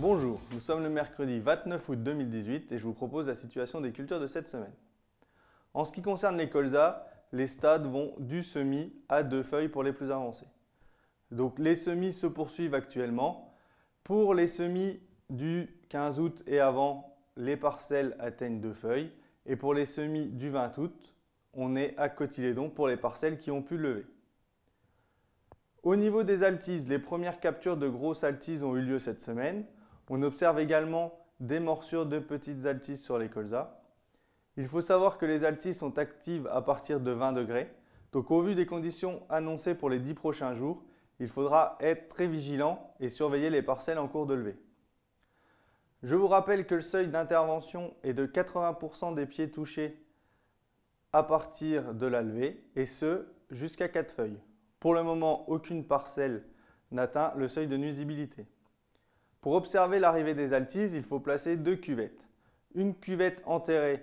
Bonjour, nous sommes le mercredi 29 août 2018 et je vous propose la situation des cultures de cette semaine. En ce qui concerne les colzas, les stades vont du semis à 2 feuilles pour les plus avancés. Donc les semis se poursuivent actuellement. Pour les semis du 15 août et avant, les parcelles atteignent 2 feuilles. Et pour les semis du 20 août, on est à cotylédon pour les parcelles qui ont pu lever. Au niveau des altises, les premières captures de grosses altises ont eu lieu cette semaine. On observe également des morsures de petites altises sur les colzas. Il faut savoir que les altises sont actives à partir de 20 degrés. Donc au vu des conditions annoncées pour les 10 prochains jours, il faudra être très vigilant et surveiller les parcelles en cours de levée. Je vous rappelle que le seuil d'intervention est de 80% des pieds touchés à partir de la levée, et ce, jusqu'à 4 feuilles. Pour le moment, aucune parcelle n'atteint le seuil de nuisibilité. Pour observer l'arrivée des altises, il faut placer 2 cuvettes. Une cuvette enterrée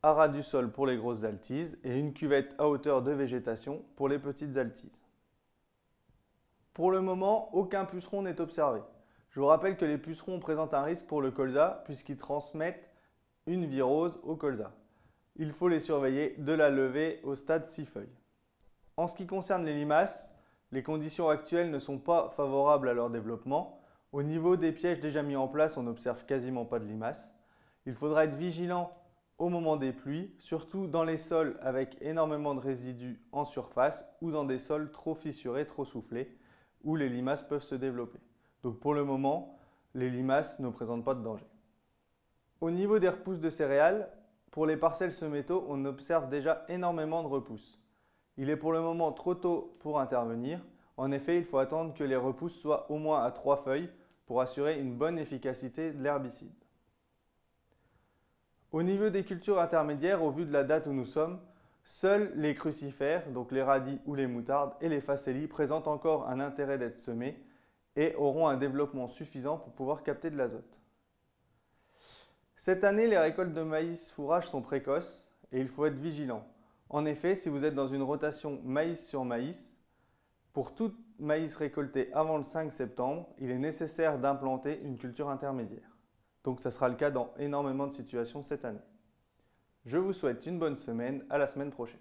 à ras du sol pour les grosses altises et une cuvette à hauteur de végétation pour les petites altises. Pour le moment, aucun puceron n'est observé. Je vous rappelle que les pucerons présentent un risque pour le colza puisqu'ils transmettent une virose au colza. Il faut les surveiller de la levée au stade 6 feuilles. En ce qui concerne les limaces, les conditions actuelles ne sont pas favorables à leur développement. Au niveau des pièges déjà mis en place, on n'observe quasiment pas de limaces. Il faudra être vigilant au moment des pluies, surtout dans les sols avec énormément de résidus en surface ou dans des sols trop fissurés, trop soufflés, où les limaces peuvent se développer. Donc pour le moment, les limaces ne présentent pas de danger. Au niveau des repousses de céréales, pour les parcelles semétaux, on observe déjà énormément de repousses. Il est pour le moment trop tôt pour intervenir. En effet, il faut attendre que les repousses soient au moins à 3 feuilles pour assurer une bonne efficacité de l'herbicide. Au niveau des cultures intermédiaires, au vu de la date où nous sommes, seuls les crucifères, donc les radis ou les moutardes, et les facélies présentent encore un intérêt d'être semés et auront un développement suffisant pour pouvoir capter de l'azote. Cette année, les récoltes de maïs fourrage sont précoces et il faut être vigilant. En effet, si vous êtes dans une rotation maïs sur maïs, pour tout maïs récolté avant le 5 septembre, il est nécessaire d'implanter une culture intermédiaire. Donc ça sera le cas dans énormément de situations cette année. Je vous souhaite une bonne semaine, à la semaine prochaine.